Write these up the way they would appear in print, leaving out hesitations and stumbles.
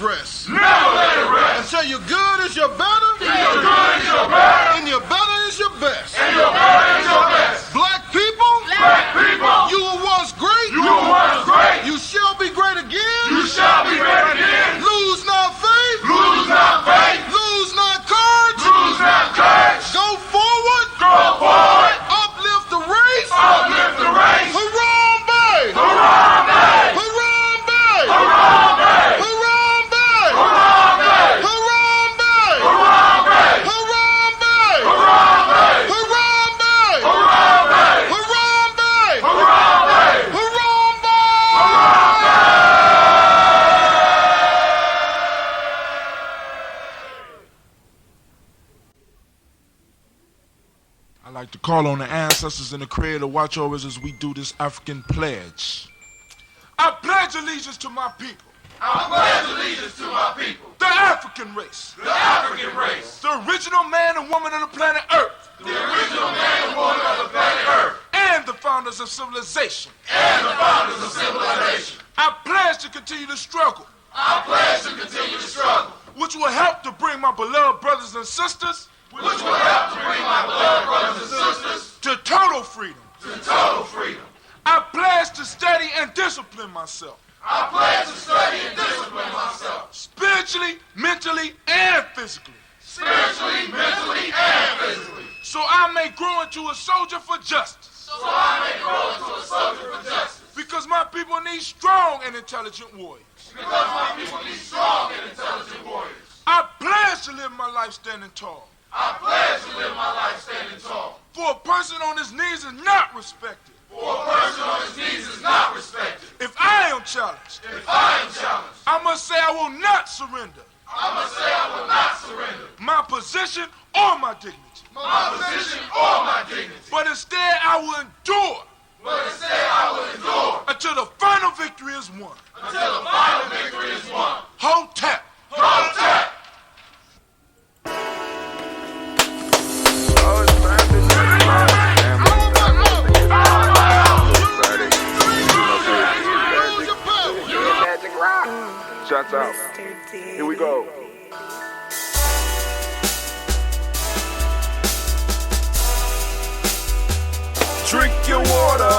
rest. Never let it rest. Until your good is your better. Till your good is your better. And your better is your best. And your better is your best. Black people. Black people. You were once great. You were once great. You shall be great again. You shall be great again. Lose not faith. Lose not faith. Lose not courage. Lose not courage. Go forward. Go forward. Uplift the race. Uplift the race. Harambe. Harambe. Harambe. Harambe. Harambe. Harambe. Harambe. Harambe. Harambe. Harambe. Harambe. Harambe. Harambe. Harambe. Harambe. I'd like to call on the ancestors and the Creator to watch over us as we do this African pledge. I pledge allegiance to my people. I pledge allegiance to my people. The African race. The African race. The original man and woman of the planet Earth. The original man and woman of the planet Earth. And the founders of civilization. And the founders of civilization. I pledge to continue the struggle. I pledge to continue the struggle. Which will help to bring my beloved brothers and sisters. Which will help to bring my beloved brothers and sisters. To total freedom. To total freedom. I pledge to study and discipline myself. I pledge to study and discipline myself. Spiritually, mentally, and physically. Spiritually, mentally, and physically. So I may grow into a soldier for justice. So I may grow into a soldier for justice. Because my people need strong and intelligent warriors. Because my people need strong and intelligent warriors. I pledge to live my life standing tall. I pledge to live my life standing tall. For a person on his knees is not respected. For a person on his knees is not respected. If I am challenged, If I am challenged, I must say I will not surrender I must say I will not surrender my position or my dignity. my position or my dignity. But instead I will endure But instead I will endure until the final victory is won. until the final victory is won. Hold tap. Hold tight. Shots out. Here we go. Drink your water.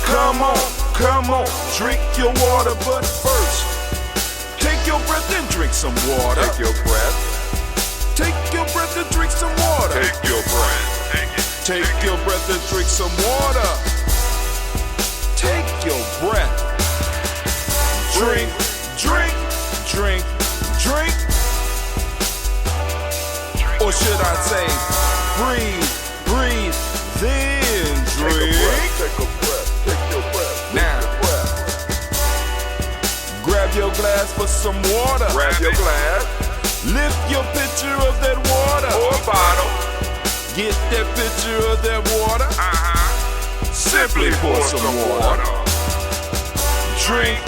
Come on, drink your water. But first, take your breath and drink some water. Take your breath. Take your breath and drink some water. Take your breath. Take your breath and drink some water. Take your breath. Drink, drink, drink, drink. Or should I say, breathe, breathe, then drink. Take a breath. Take your breath. Now, Take your breath. grab your glass for some water. Grab your glass Lift your pitcher of that water. or bottle. Get that pitcher of that water. Simply pour some water. Drink,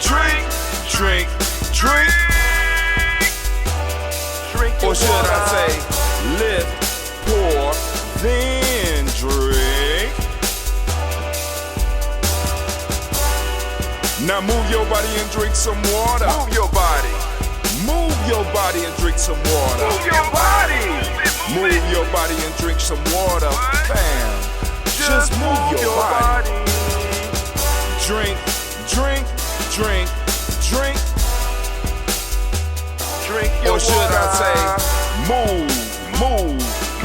drink, drink, drink. Drink your Or should water. I say, lift, pour, then drink. Now move your body and drink some water. Move your body. Move your body and drink some water. Move your body. Move your body and drink some water. Bam. Just move your body. Drink, drink, drink, drink. Drink your Or should water. I say, move,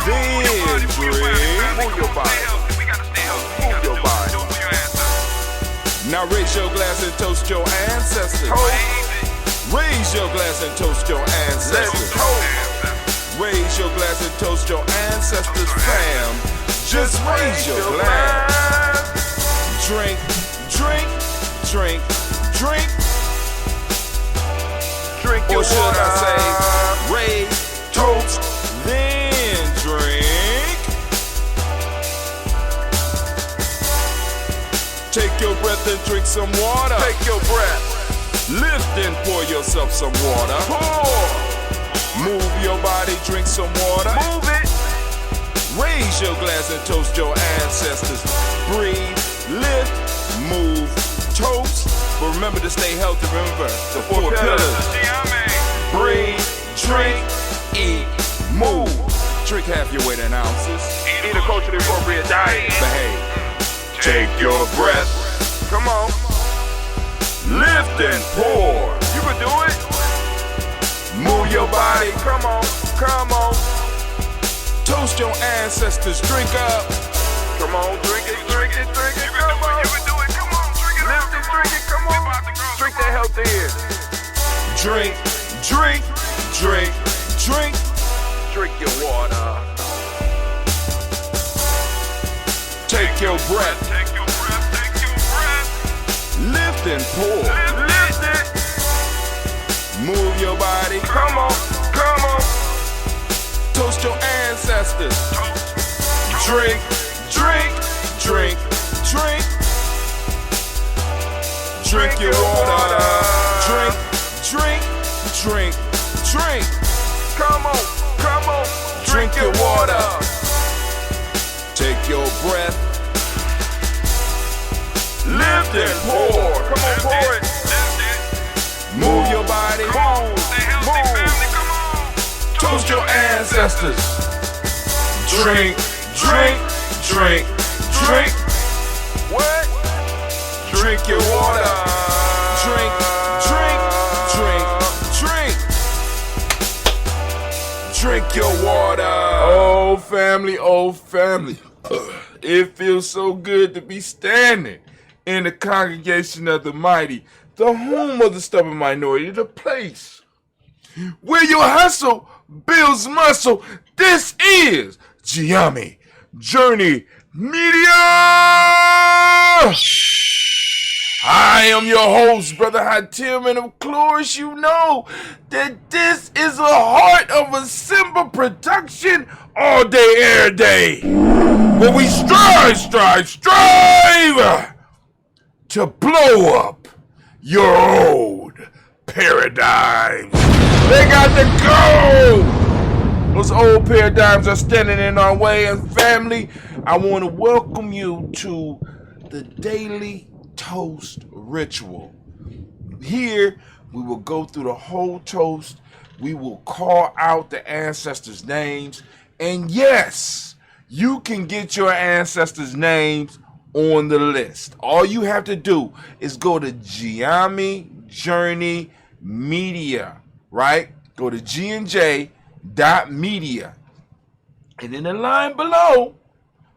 then drink. Move your body. Move your body. Now raise your glass and toast your ancestors. Raise your glass and toast your Let's ancestors. toast. Raise your glass and toast your ancestors, fam. Just raise your glass. Drink, drink, drink, drink. Drink your Or should water. I say, raise, toast, then drink. Take your breath and drink some water. Take your breath. Lift and pour yourself some water. Pour. Move your body, drink some water. Move it. Raise your glass and toast your ancestors. Breathe, lift, move, toast, but remember to stay healthy. Remember the four pillars. Gye-Nyame. Breathe, drink, eat, move. Drink half your weight in ounces. Eat a culturally appropriate diet. Behave. Take your breath. Come on. Lift and pour. You can do it. Move your body. Come on. Come on. Toast your ancestors. Drink up. Come on. Drink it. Drink it. Drink it. Come on. You can do it. Come on. Drink it. Lift it. Drink it. Come on. Drink that health in. Drink, drink, drink, drink. Drink your water. Take your breath. Take your breath. Take your breath. Lift and pour. Lift it. Move your body. Come on. Come on. Toast your ancestors. Drink, drink, drink, drink. Drink your water. Drink, drink, drink, drink. Come on. Come on. Drink your water. Take your breath. Lift and pour. Come on, pour it. Move your body. Move. Stay healthy, Move. family. Come on. Toast your ancestors. Drink, drink, drink, drink. What? Drink your water. Drink, drink, drink, drink. Drink your water. Oh, family, oh, family. It feels so good to be standing in the congregation of the mighty, the home of the stubborn minority, the place where your hustle builds muscle. This is Gye-Nyame Journey Media. I am your host, Brother Hatim, and of course you know that this is a heart of a simple production all day, every day. Where we strive to blow up your old paradigms. They got to go! Those old paradigms are standing in our way, and family, I want to welcome you to the Daily Toast Ritual. Here, we will go through the whole toast. We will call out the ancestors' names. And yes, you can get your ancestors' names on the list. All you have to do is go to Gye-Nyame Journey Media, right? Go to GNJ.media. And in the line below,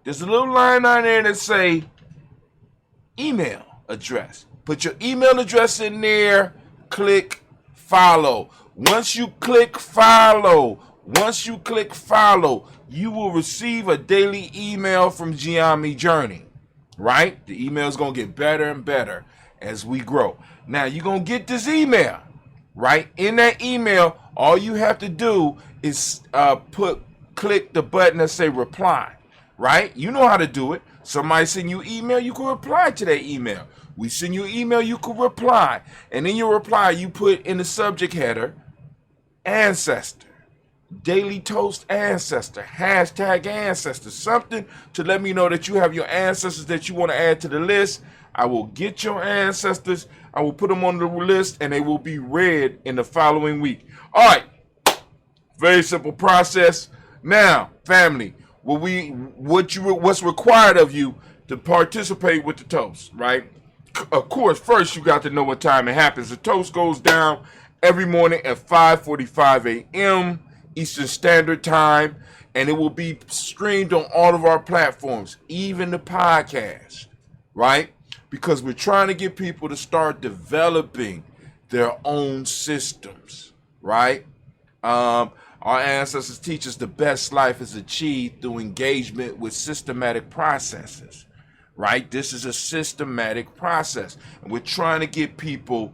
there's a little line on there that say email address. Put your email address in there, click follow. Once you click follow, you will receive a daily email from Gye-Nyame Journey, right? The email is going to get better and better as we grow. Now, you're going to get this email, right? In that email, all you have to do is click the button that say reply, right? You know how to do it. Somebody send you email, you can reply to that email. We send you email, you can reply. And in your reply, you put in the subject header, ancestor, daily toast ancestor, hashtag ancestor, something to let me know that you have your ancestors that you want to add to the list. I will get your ancestors, I will put them on the list, and they will be read in the following week. All right, very simple process. Now, family, what's required of you to participate with the toast, right? Of course, first you got to know what time it happens. The toast goes down every morning at 5:45 a.m. Eastern Standard Time, and it will be streamed on all of our platforms, even the podcast, right? Because we're trying to get people to start developing their own systems, right? Our ancestors teach us the best life is achieved through engagement with systematic processes, right? This is a systematic process. And we're trying to get people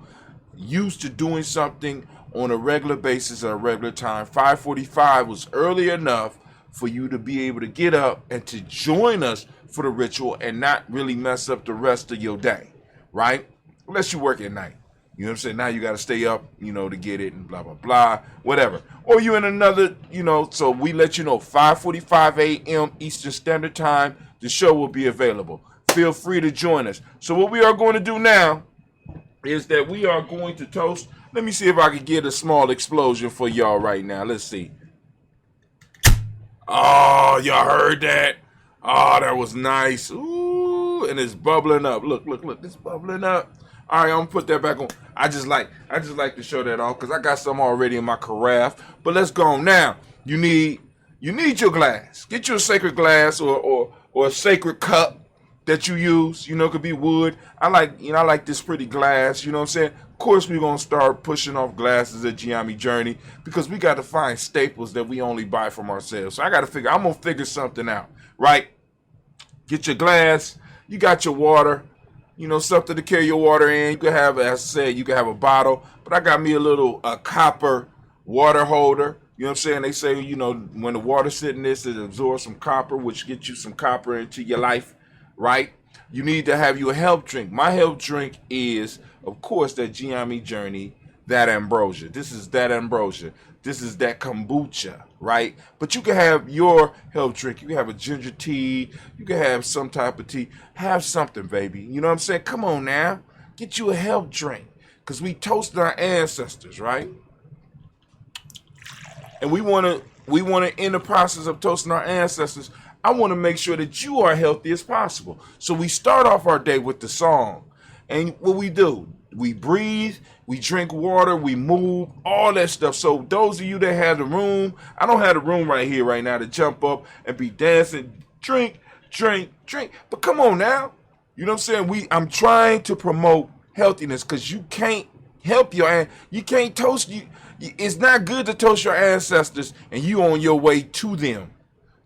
used to doing something on a regular basis at a regular time. 5:45 was early enough for you to be able to get up and to join us for the ritual and not really mess up the rest of your day, right? Unless you work at night. You know what I'm saying? Now you got to stay up, to get it and blah, blah, blah, whatever. Or you in another, so we let you know 5:45 a.m. Eastern Standard Time, the show will be available. feel free to join us. So what we are going to do now is that we are going to toast. Let me see if I can get a small explosion for y'all right now. Let's see. Oh, y'all heard that? Oh, that was nice. Ooh, and it's bubbling up. Look, it's bubbling up. All right, I'm gonna put that back on. I just like to show that off because I got some already in my carafe. But let's go on now. You need your glass. Get you a sacred glass or a sacred cup that you use. You know, it could be wood. I like this pretty glass. You know what I'm saying? Of course, we're gonna start pushing off glasses at Gye-Nyame Journey because we got to find staples that we only buy from ourselves. So I'm gonna figure something out, right? Get your glass. You got your water. You know, something to carry your water in. You can have, as I said, you can have a bottle. But I got me a copper water holder. You know what I'm saying? They say, you know, when the water's sitting this, it absorbs some copper, which gets you some copper into your life, right? You need to have you a health drink. My health drink is, of course, that Gye-Nyame Journey, that ambrosia. This is that ambrosia. This is that kombucha, right? But you can have your health drink. You can have a ginger tea. You can have some type of tea. Have something, baby. You know what I'm saying? Come on now. Get you a health drink. Because we toasted our ancestors, right? And we want to, in the process of toasting our ancestors, I want to make sure that you are healthy as possible. So we start off our day with the song. And what we do, we breathe, we drink water, we move, all that stuff. So those of you that have the room, I don't have the room right here right now to jump up and be dancing, drink. But come on now. You know what I'm saying? I'm trying to promote healthiness because you can't help you can't toast. It's not good to toast your ancestors and you on your way to them.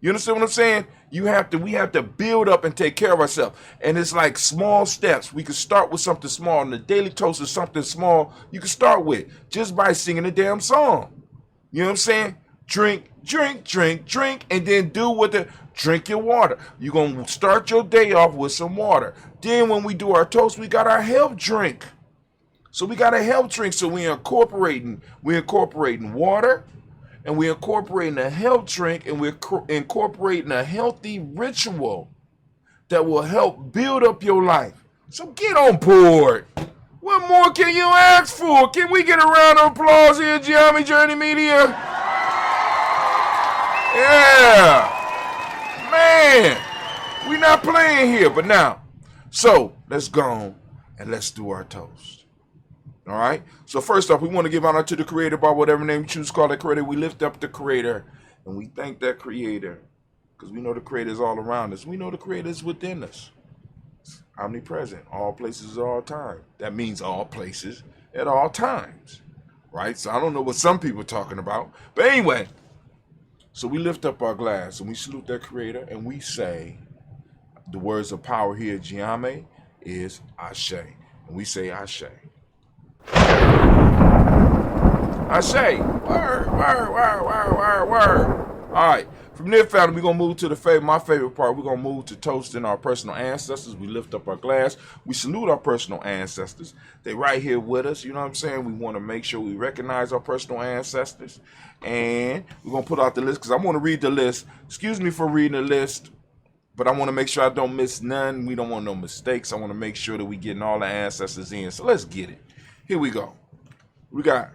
You understand what I'm saying? We have to build up and take care of ourselves. And it's like small steps. We can start with something small. And the daily toast is something small you can start with just by singing a damn song. You know what I'm saying? Drink, and then drink your water. You're going to start your day off with some water. Then when we do our toast, we got our health drink. So we got a health drink. So we're incorporating water. And we're incorporating a health drink, and we're incorporating a healthy ritual that will help build up your life. So get on board. What more can you ask for? Can we get a round of applause here at Gye-Nyame Journey Media? Yeah. Man, we're not playing here, but now. So let's go on and let's do our toast. All right. So first off, we want to give honor to the Creator by whatever name you choose to call that Creator. We lift up the Creator and we thank that Creator because we know the Creator is all around us. We know the Creator is within us. Omnipresent, all places at all time. That means all places at all times, right? So I don't know what some people are talking about, but anyway. So we lift up our glass and we salute that Creator and we say the words of power here at Gye-Nyame is Ashe, and we say Ashe. I say, word. All right, from there, family, we're going to move to my favorite part. We're going to move to toasting our personal ancestors. We lift up our glass. We salute our personal ancestors. They right here with us. You know what I'm saying? We want to make sure we recognize our personal ancestors. And we're going to put out the list because I want to read the list. Excuse me for reading the list, but I want to make sure I don't miss none. We don't want no mistakes. I want to make sure that we getting all the ancestors in. So let's get it. Here we go. We got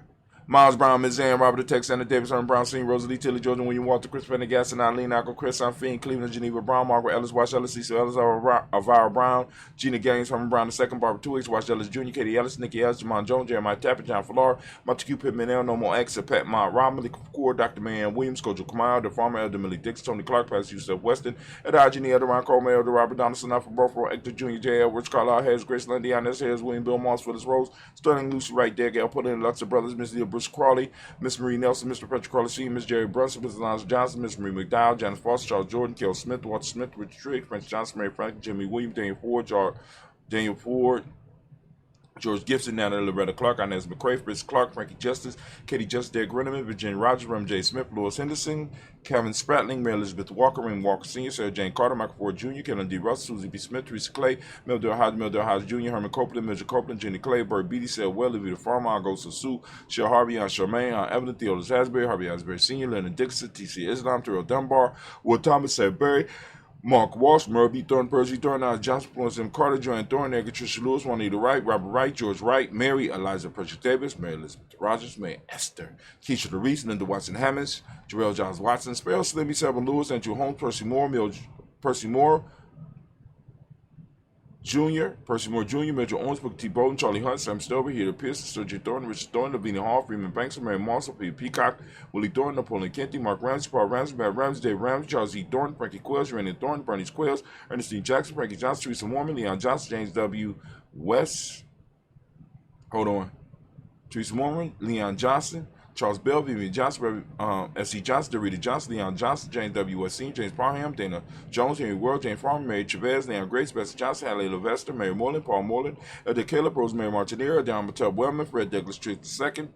Miles Brown, Ms. Ann, Robert the Texan, Davis, Herman Brown, Senior, Rosalie, Tilly, Jordan, William Walter, Chris Pendergast, Eileen, Alco, Chris, Fiend, Cleveland, Geneva Brown, Margaret Ellis, Wash Ellis, Cecil Ellis, Elvira Brown, Gina Gaines, Herman Brown II, Barbara Two-Weeks, Wash Ellis Jr., Katie Ellis, Nikki Ellis, Jamon Jones, Jeremiah Tapper, John Fallar, Montague Pittman, L, No More X, Pat Mott, Rob, Malik Kapoor, Dr. Marianne Williams, Kojo Kamal, The Farmer, Elder Millie Dix, Tony Clark, Pastor Yusef Weston, Ed Agini, Elder Ron Coleman, Elder Robert Donaldson, Alfred Burford, Hector Jr., J.L. Rich Carlisle, Harris, Grace Lundy, Inez Harris, William Bill Moss, Phyllis Rose, Sterling Lucy, right there, Gail Pullin, Luxor Brothers, Miss Neil Bruce Crawley, Miss Marie Nelson, Mr. Patrick Crawley Sr., Miss Jerry Brunson, Mr. Lance Johnson, Miss Marie McDowell, Janice Foster, Charles Jordan, Kel Smith, Walter Smith, Richard Trigg, French Johnson, Mary Frank, Jimmy Williams, Daniel Ford, George Gibson, Natalie Loretta Clark, Inez McCrae, Chris Clark, Frankie Justice, Katie Justice, Derek Grinneman, Virginia Rogers, Ram J. Smith, Louis Henderson, Kevin Spratling, Mary Elizabeth Walker, Raymond Walker Sr., Sarah Jane Carter, Michael Ford Jr., Kellen D. Russell, Susie B. Smith, Teresa Clay, Mildred Hodge Jr., Herman Copeland, Mildred Copeland, Jenny Clay, Burt Beatty, Sarah Welly, Vita Farmer, Augusta Sue, Shell Harvey, Aunt Charmaine, Aunt Evelyn, Theodis Asbury, Harvey Asbury Sr., Leonard Dixon, T.C. Islam, Terrell Dunbar, Will Thomas Sudbury, Mark Walsh, Merle B. Thornton, Percy Thornton, Johnson, Florence M. Carter, Joanne Thornton, Patricia Lewis, Juanita Wright, Robert Wright, George Wright, Mary, Eliza Pritchard Davis, Mary Elizabeth Rogers, Mary Esther, Keisha DeReese, Linda Watson Hammonds, Jarrell Johns Watson, Sparrow, Slimmy, Seven Lewis, Andrew Holmes, Percy Moore, Jr., Major Owens, Booker T. Bolton, Charlie Hunt, Sam Stover, Heather Pearson, Sergio Thornton, Richard Thornton, Lavinia Hall, Freeman Banks, Mary Marshall, Peter Peacock, Willie Thornton, Napoleon Kenty, Mark Ramsey, Paul Ramsey, Matt Ramsey, Dave Ramsey, Charles E. Thornton, Frankie Quills, Randy Thornton, Bernie Quills, Ernestine Jackson, Frankie Johnson, Teresa Mormon, Leon Johnson, James W. West. Teresa Mormon, Leon Johnson, Charles Bell, Vivian Johnson, S.C. Johnson, Dorita Johnson, Leon Johnson, James W. Westin, James Parham, Dana Jones, Henry World, James Farmer, Mary Chavez, Leon Grace, Bessie Johnson, Hallie Levester, Mary Moreland, Paul Moreland, Elder Caleb, Rosemary Martinera, Don Mattel Wellman, Fred Douglas Triggs II,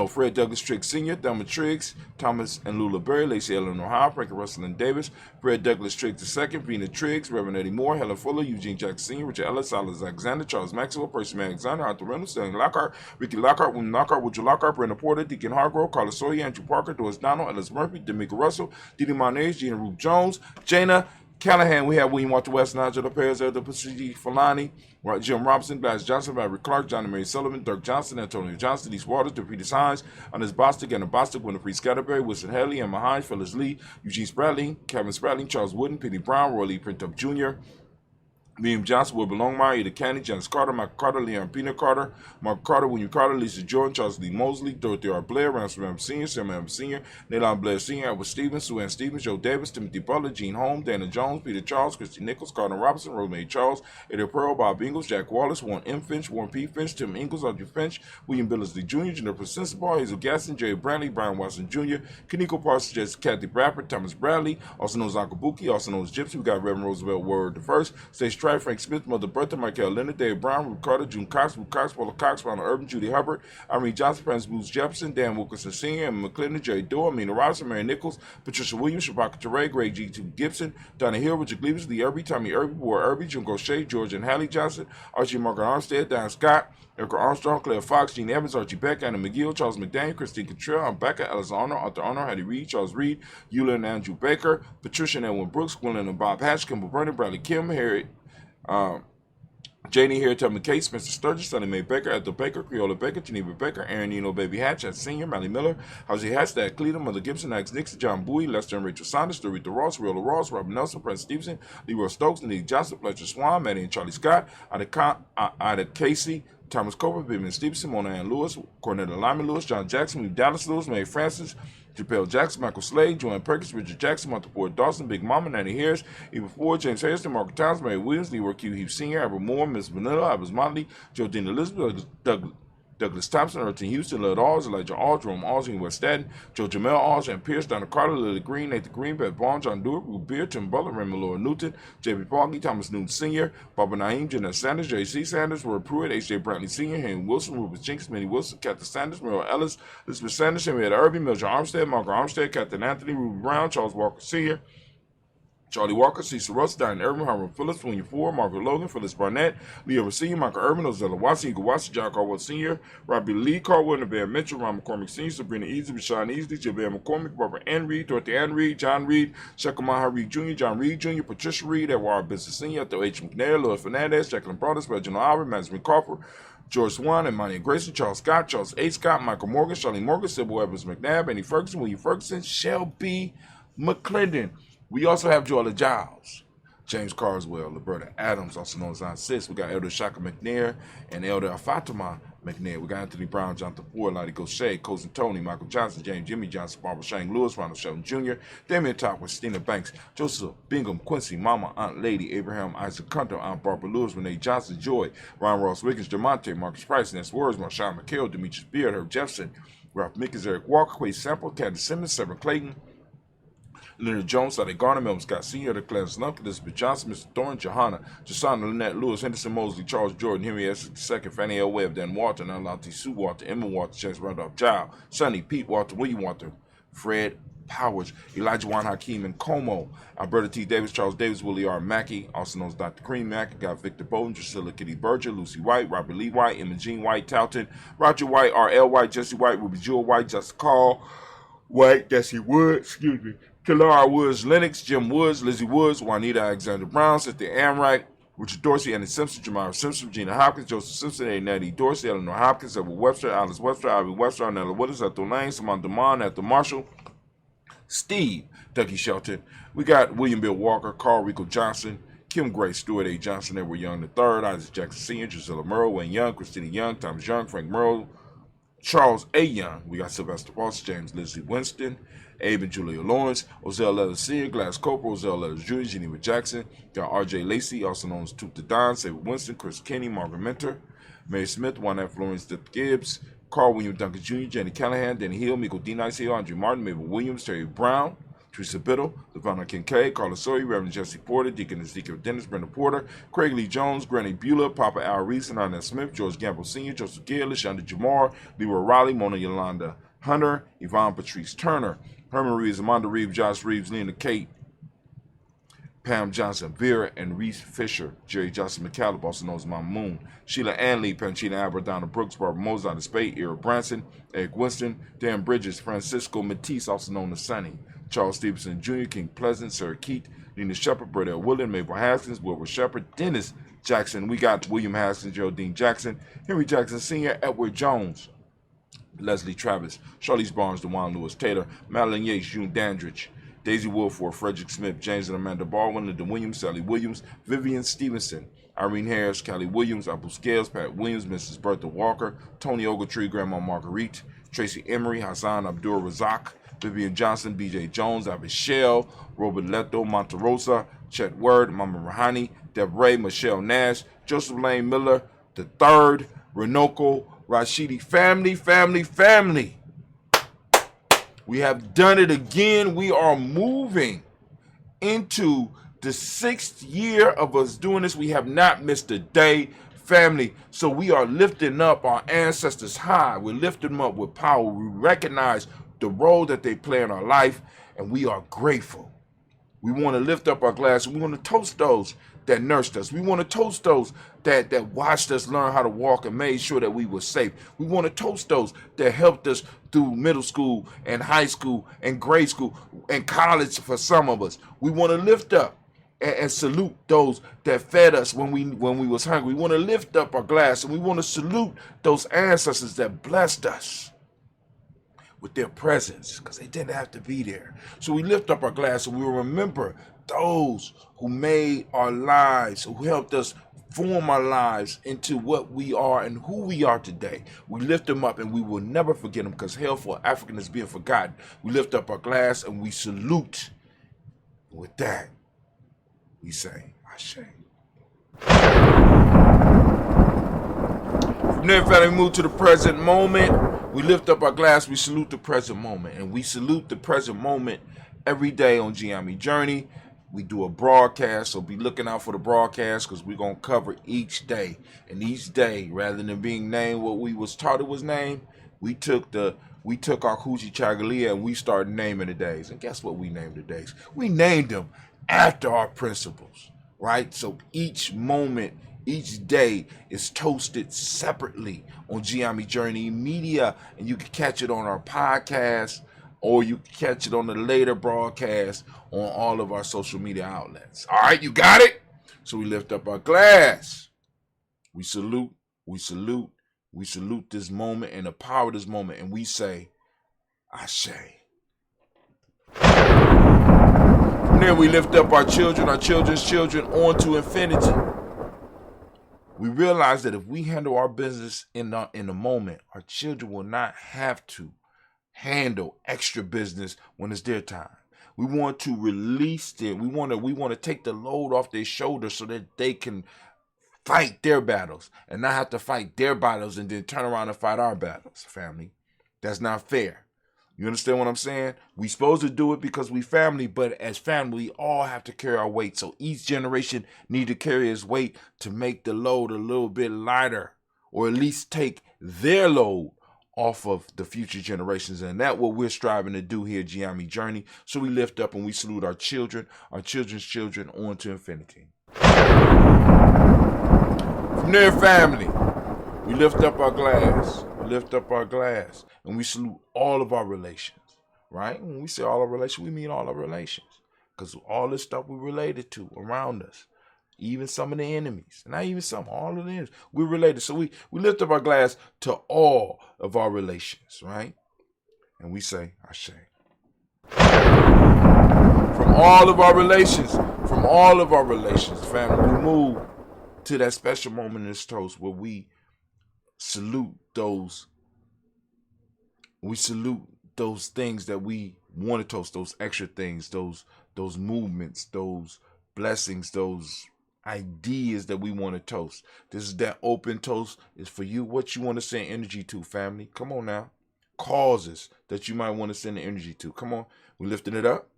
Fred Douglas Triggs Sr., Thelma Triggs, Thomas and Lula Berry, Lacey Ellen Ohio, Frankie Russell and Davis, Fred Douglas Triggs II, Vina Triggs, Reverend Eddie Moore, Helen Fuller, Eugene Jackson Sr., Richard Ellis, Silas Alexander, Charles Maxwell, Percy Alexander, Arthur Reynolds, Sterling Lockhart, Ricky Lockhart, William Lockhart, Woodrow Lockhart, Brenda Porter, Deacon Hargrove, Carlos Sawyer, Andrew Parker, Doris Donald, Ellis Murphy, D'Amica Russell, Didi Monez, Gina Ruth Jones, Jana Callahan. We have William Walter West, Nigel Lopez, Elder Pacici Falani, Jim Robinson, Blas Johnson, Valerie Clark, Johnny Mary Sullivan, Dirk Johnson, Antonio Johnson, East Waters, DePeter Hines, Anders Bostic, Anna Bostic, Winifred Scatterberry, Wilson Haley, Emma Hines, Phyllis Lee, Eugene Spradley, Kevin Spradley, Charles Wooden, Penny Brown, Roy Lee Printup Jr., William Johnson, Wilbur Longmire, Ida Candy, Janice Carter, Michael Carter, Leon Pina Carter, Mark Carter, William Carter, Lisa Jordan, Charles Lee Mosley, Dorothy R. Blair, Ransom M. Sr., Sam M. Sr., Nalon Blair Sr., Edward Stevens, Sue Ann Stevens, Joe Davis, Timothy Butler, Gene Holmes, Dana Jones, Peter Charles, Christy Nichols, Gardner Robinson, Rosemary Charles, Eddie Pearl, Bob Ingles, Jack Wallace, Warren M. Finch, Warren P. Finch, Tim Ingles, Audrey Finch, William Billingsley Jr., Jennifer Sensabaugh, Hazel Gaston, Jerry Brantley, Brian Watson Jr., Kaniko Parsons, Kathy Bradford, Thomas Bradley, also known as Uncle Buki, also known as Gypsy. We got Reverend Roosevelt Word the First, Stage Stripe, Frank Smith, Mother Bertha, Michael Leonard, Dave Brown, Ruth Carter, June Cox, Ruth Cox, Paula Cox, Ronald Urban, Judy Hubbard, Irene Johnson, Francis Booth Jefferson, Dan Wilkerson Sr., Emma McClendon, Jerry Doyle, Mina Robinson, Mary Nichols, Patricia Williams, Shabaka Teray, Greg G2 Gibson, Donna Hill, Richard Cleaves, Lee Irby, Tommy Irby, Boy Irby, Jim Gaucher, George and Hallie Johnson, Archie Margaret Armstead, Dan Scott, Erica Armstrong, Claire Fox, Gene Evans, Archie Beck, Anna McGill, Charles McDaniel, Christine Cottrell, Becca, Alice Arnold, Arthur Arnold, Hattie Reed, Charles Reed, Eula and Andrew Baker, Patricia and Edwin Brooks, Gwendolyn and Bob Hatch, Kimball Brennan, Bradley Kim, Harry, Janie here, Tubman Case, Spencer Sturgis, Sonny Mae Baker, Ethel Baker, Creola Baker, Geneva Baker, Aaron Eno, Baby Hatch, Senior, Mally Miller, Hosey Hatch, Dad Cleveland, Mother Gibson, Alex Nixon, John Bowie, Lester and Rachel Saunders, Dorita Ross, Riola Ross, Robert Nelson, Prince Stevenson, Leroy Stokes, Nick Johnson, Fletcher Swan, Maddie and Charlie Scott, Ida Casey, Thomas Cooper, Vivian Stevenson, Mona Ann Lewis, Cornetta Lyman Lewis, John Jackson, Lee Dallas Lewis, Mary Francis, Japel Jackson, Michael Slade, Joanne Perkins, Richard Jackson, Martha Ford Dawson, Big Mama, Nanny Harris, Eva Ford, James Harrison, Margaret Towns, Mary Williams, Leroy Q. Heath Sr., Albert Moore, Miss Vanilla, Ivis Motley, Jodine Elizabeth, Douglas Thompson, Erton Houston, Lud Alls, Elijah Alls, Jerome Alls, West Staten, Joe Jamel Alls, and Pierce, Donna Carter, Lily Green, Nathan Green, Beth Bond, John Dewar, Ruth Beard, Tim Butler, Raymond Laura Newton, J.B. Foggy, Thomas Newton Sr., Barbara Naeem, Jeanette Sanders, J.C. Sanders, Roy Pruitt, H.J. Brantley Sr., Henry Wilson, Rufus Jinks, Minnie Wilson, Catherine Sanders, Merrill Ellis, Elizabeth Sanders, Henrietta Irby, Mildred Armstead, Margaret Armstead, Captain Anthony, Ruby Brown, Charles Walker Sr., Charlie Walker, Cecil Russ, Diane Irvin, Harvard Phillips, William Ford, Margaret Logan, Phyllis Barnett, Leo Sr., Michael Irvin, Ozella Watson, Eagle Watson, John Caldwell Sr., Robbie Lee, Caldwell, Nevaeh Mitchell, Ron McCormick Sr., Sabrina Easley, Rashawn Easley, Javale McCormick, Barbara Ann Reed, Dorothy Ann Reed, John Reed, Shekamaha Reed Jr., John Reed Jr., Patricia Reed, Edward Business Sr., Ethel H. McNair, Louis Fernandez, Jacqueline Brothers, Reginald Albert, Madison McCarver, George Swan, Imani Grayson, Charles Scott, Charles A. Scott, Michael Morgan, Charlie Morgan, Sybil Evans McNabb, Annie Ferguson, William Ferguson, Shelby McClendon. We also have Joella Giles, James Carswell, Roberta Adams, also known as Aunt Sis. We got Elder Shaka McNair and Elder Fatima McNair. We got Anthony Brown, Jonathan Ford, Lottie Gaucher, Cousin Tony, Michael Johnson, James Jimmy Johnson, Barbara Shane Lewis, Ronald Shelton Jr., Damian Top, Stina Banks, Joseph Bingham, Quincy, Mama, Aunt Lady, Abraham Isaac Hunter, Aunt Barbara Lewis, Renee Johnson, Joy, Ryan Ross Wiggins, Demonte, Marcus Price, Ness Words, Marshawn McHale, Demetrius Beard, Herb Jefferson, Ralph Mickens, Eric Walker, Quay Sample, Candace Simmons, Severn Clayton, Leonard Jones, Sade Garner, Melvin Scott Sr., the Clarence Lumpkin, Elizabeth Johnson, Mr. Thorne, Johanna, Jasana, Lynette Lewis, Henderson Mosley, Charles Jordan, Henry S. II, Fannie L. Webb, Dan Walter, Nalati Sue Walter, Emma Walter, Chance Randolph Giles, Sonny, Pete Walter, William Walter, Fred Powers, Elijah Juan Hakeem, and Como, Alberta T. Davis, Charles Davis, Willie R. Mackey, also known as Dr. Cream Mackey, got Victor Bowden, Drusilla Kitty Berger, Lucy White, Robert Lee White, Emma Jean White, Talton, Roger White, R.L. White, Jesse White, Ruby Jewel White, Justin Call, White, Jesse Woods, Talara Woods, Lennox, Jim Woods, Lizzie Woods, Juanita Alexander Brown, Cynthia Amright, Richard Dorsey, Andy Simpson, Jamara Simpson, Gina Hopkins, Joseph Simpson, A. Nettie Dorsey, Eleanor Hopkins, Edward Webster, Alice Webster, Ivy Webster, Arnella Withers, Ethel Lane, Simone DeMond, Ethel Marshall, Steve, Dougie Shelton. We got William Bill Walker, Carl Rico Johnson, Kim Gray, Stuart A. Johnson, Edward Young III, Isaac Jackson Sr., Drusilla Merle, Wayne Young, Christina Young, Thomas Young, Frank Merle, Charles A. Young. We got Sylvester Ross, James Leslie Winston, Abe and Julia Lawrence, Ozell Letters Sr., Glass Cooper, Ozell Letters Jr., Geneva Jackson, got R.J. Lacey, also known as Toot the Don, Sabre Winston, Chris Kenny, Margaret Mentor, Mary Smith, Juan F. Lawrence, Dip Gibbs, Carl William Duncan Jr., Jenny Callahan, Danny Hill, Miko D. Nice Hill, Andre Martin, Mabel Williams, Terry Brown, Teresa Biddle, Levana Kincaid, Carla Sawyer, Reverend Jesse Porter, Deacon Ezekiel Dennis, Brenda Porter, Craig Lee Jones, Granny Beulah, Papa Al Reese, and Arnett Smith, George Gamble Sr., Joseph Gill, Lashonda Jamar, Leroy Riley, Mona Yolanda Hunter, Yvonne Patrice Turner, Herman Reeves, Amanda Reeves, Josh Reeves, Lena Kate, Pam Johnson, Vera and Reese Fisher, Jerry Johnson McCallum, also known as Mama Moon, Sheila Anley, Panchina Albert, Donna Brooks, Barbara Mozart, Spade, Ira Branson, Eric Winston, Dan Bridges, Francisco Matisse, also known as Sonny, Charles Stevenson Jr., King Pleasant, Sarah Keat, Nina Shepard, Brett L. William, Mabel Haskins, Wilbur Shepard, Dennis Jackson. We got William Haskins, Geraldine Jackson, Henry Jackson Sr., Edward Jones, Leslie Travis, Charlize Barnes, DeJuan Lewis Taylor, Madeline Yates, June Dandridge, Daisy Wilford, Frederick Smith, James and Amanda Baldwin, Linda Williams, Sally Williams, Vivian Stevenson, Irene Harris, Callie Williams, Abu Scales, Pat Williams, Mrs. Bertha Walker, Tony Ogletree, Grandma Marguerite, Tracy Emery, Hassan Abdul Razak, Vivian Johnson, B.J. Jones, Abishel, Robert Leto, Monterosa, Chet Word, Mama Rahani, Deb Ray, Michelle Nash, Joseph Lane Miller, the third, Renoko, Rashidi, family. We have done it again. We are moving into the 6th year of us doing this. We have not missed a day, family. So we are lifting up our ancestors high. We're lifting them up with power. We recognize the role that they play in our life, and we are grateful. We want to lift up our glass, and we want to toast those that nursed us. We want to toast those that watched us learn how to walk and made sure that we were safe. We want to toast those that helped us through middle school and high school and grade school and college for some of us. We want to lift up and salute those that fed us when we was hungry. We want to lift up our glass, and we want to salute those ancestors that blessed us with their presence, because they didn't have to be there. So we lift up our glass, and we will remember those who made our lives, who helped us form our lives into what we are and who we are today. We lift them up, and we will never forget them, because hell for African is being forgotten. We lift up our glass, and we salute. With that, we say, Ashe. From there, family, move to the present moment. We lift up our glass, we salute the present moment, and we salute the present moment every day on Gye-Nyame Journey. We do a broadcast, so be looking out for the broadcast, because we're going to cover each day. And each day, rather than being named what we was taught it was named, we took our Kujichagulia and we started naming the days. And guess what we named the days? We named them after our principles, right? So each moment, each day is toasted separately on Gye-Nyame Journey Media, and you can catch it on our podcast, or you can catch it on the later broadcast on all of our social media outlets. All right, you got it? So we lift up our glass. We salute this moment and the power of this moment, and we say, Ashe. From there, we lift up our children, our children's children, on to infinity. We realize that if we handle our business in the moment, our children will not have to handle extra business when it's their time. We want to release them. We want to take the load off their shoulders so that they can fight their battles and not have to fight their battles and then turn around and fight our battles, family. That's not fair. You understand what I'm saying? We supposed to do it because we family, but as family, we all have to carry our weight. So each generation need to carry its weight to make the load a little bit lighter, or at least take their load off of the future generations. And that's what we're striving to do here at Gye-Nyame Journey. So we lift up and we salute our children, our children's children, on to infinity. From there, family, we lift up our glass. We lift up our glass, and we salute all of our relations. right? When we say all our relations, we mean all our relations. Because all this stuff we're related to around us, even some of the enemies, not even some, all of the enemies, we're related. So we lift up our glass to all of our relations, right? And we say, Ashe. From all of our relations, family, we move to that special moment in this toast where we salute those things that we want to toast, those extra things, those movements, those blessings, those ideas that we want to toast. This is that open toast. Is for you. What you want to send energy to, family. Come on now. Causes that you might want to send the energy to. Come on. We're lifting it up.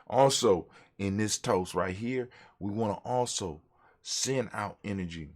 Also, in this toast right here, we want to also send out energy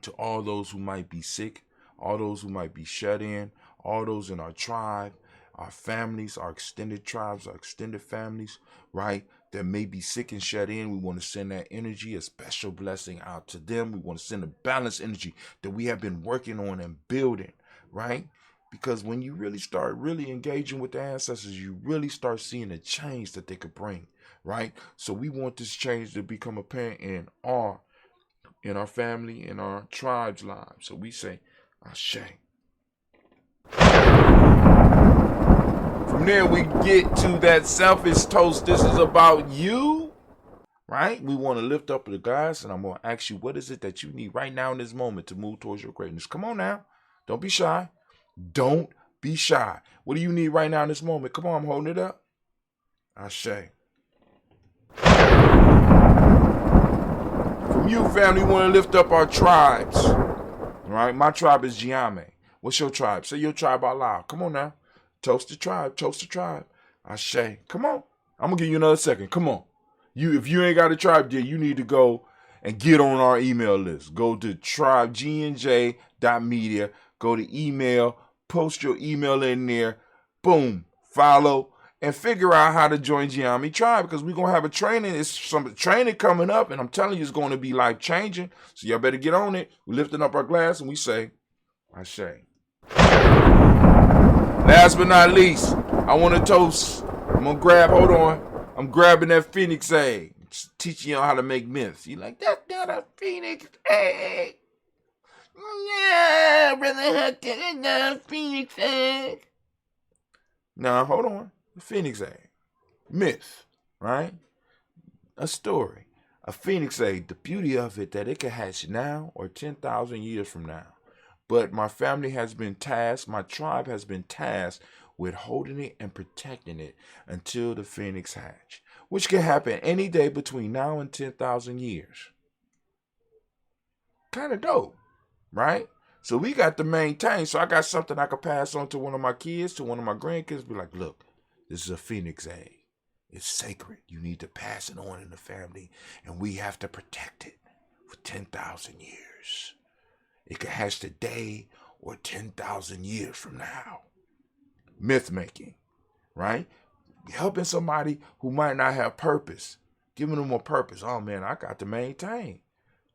to all those who might be sick, all those who might be shut in, all those in our tribe, our families, our extended tribes, our extended families, right, that may be sick and shut in. We want to send that energy, a special blessing out to them. We want to send a balanced energy that we have been working on and building, right? Because when you really start engaging with the ancestors, you really start seeing the change that they could bring, right? So we want this change to become apparent in our family, in our tribe's lives. So we say, Ashe. From there, we get to that selfish toast. This is about you, right? We want to lift up the glass, and I'm going to ask you, what is it that you need right now in this moment to move towards your greatness? Come on now. Don't be shy. Don't be shy. What do you need right now in this moment? Come on, I'm holding it up. Ashe. From you, family, we want to lift up our tribes. All right? My tribe is Gye-Nyame. What's your tribe? Say your tribe out loud. Come on now. Toast the tribe. Toast the tribe. Ashe. Come on. I'm going to give you another second. Come on. If you ain't got a tribe there, you need to go and get on our email list. Go to tribegnj.media. Go to email. Post your email in there. Boom. Follow. And figure out how to join Gye-Nyame tribe, because we're going to have a training. It's some training coming up, and I'm telling you, it's going to be life-changing. So y'all better get on it. We're lifting up our glass, and we say, Ashe. Last but not least, I want to toast. I'm grabbing that phoenix egg. Teaching y'all how to make myths. You like, that's not a phoenix egg. Yeah, brother Hunter, that's not a phoenix egg. Now, hold on. The phoenix egg. Myth, right? A story. A phoenix egg, the beauty of it, that it can hatch now or 10,000 years from now. But my family has been tasked, my tribe has been tasked with holding it and protecting it until the phoenix hatch, which can happen any day between now and 10,000 years. Kind of dope, right? So we got to maintain. So I got something I could pass on to one of my kids, to one of my grandkids. Be like, look, this is a phoenix egg. It's sacred. You need to pass it on in the family, and we have to protect it for 10,000 years. It could hatch today or 10,000 years from now. Myth making, right? Helping somebody who might not have purpose. Giving them a purpose. Oh man, I got to maintain.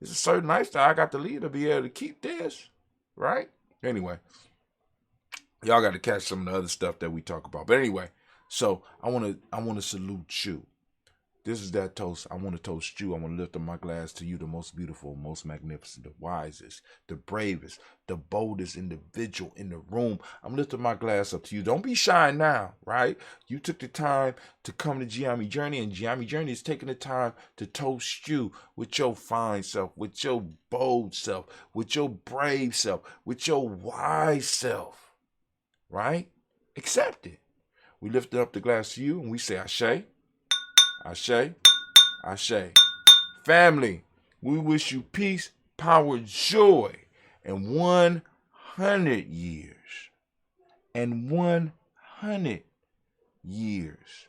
There's a certain lifestyle I got to lead to be able to keep this, right? Anyway, y'all got to catch some of the other stuff that we talk about. But anyway, so I want to salute you. This is that toast. I want to toast you. I want to lift up my glass to you, the most beautiful, most magnificent, the wisest, the bravest, the boldest individual in the room. I'm lifting my glass up to you. Don't be shy now, right? You took the time to come to Gye-Nyame Journey, and Gye-Nyame Journey is taking the time to toast you with your fine self, with your bold self, with your brave self, with your wise self, right? Accept it. We lift up the glass to you, and we say, Ashe. Ashe, Ashe. Family, we wish you peace, power, joy, and 100 years. And 100 years.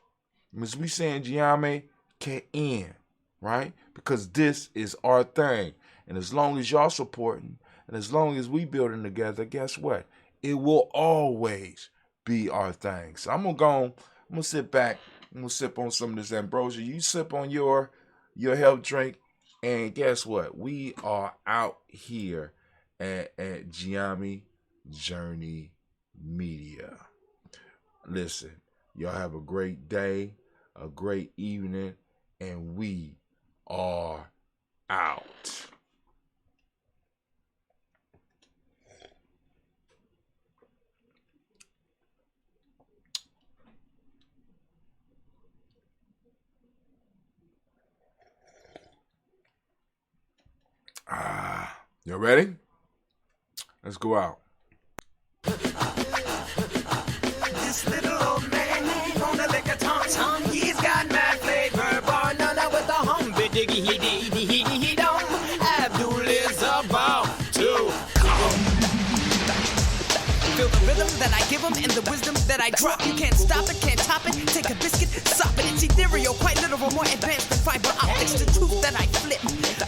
As we say in Gye-Nyame, K-N, right? Because this is our thing. And as long as y'all supporting, and as long as we building together, guess what? It will always be our thing. So I'm gonna sit back. I'm going to sip on some of this ambrosia. You sip on your health drink. And guess what? We are out here at Gye-Nyame Journey Media. Listen, y'all have a great day, a great evening, and we are out. You ready? Let's go out. This little old man on a liquor tom-tom, he's got mad flavor, bar none with a humby diggy he don't. Abdul is about to come. Feel the rhythm that I give him and the wisdom that I drop. You can't stop it, can't top it. Take a biscuit, sop it. It's ethereal, quite literal, more advanced than fiber optics. The truth that I flip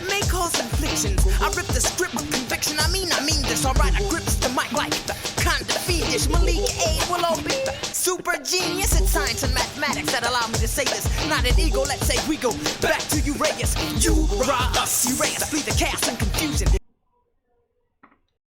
may cause inflictions. I rip the script with conviction. I mean this. Alright, I grips the mic like the kind of fiendish. Malik A will all be super genius. It's science and mathematics that allow me to say this. Not an ego, let's say we go back to Uraeus. You us, Uraeus, flee the chaos and confusion.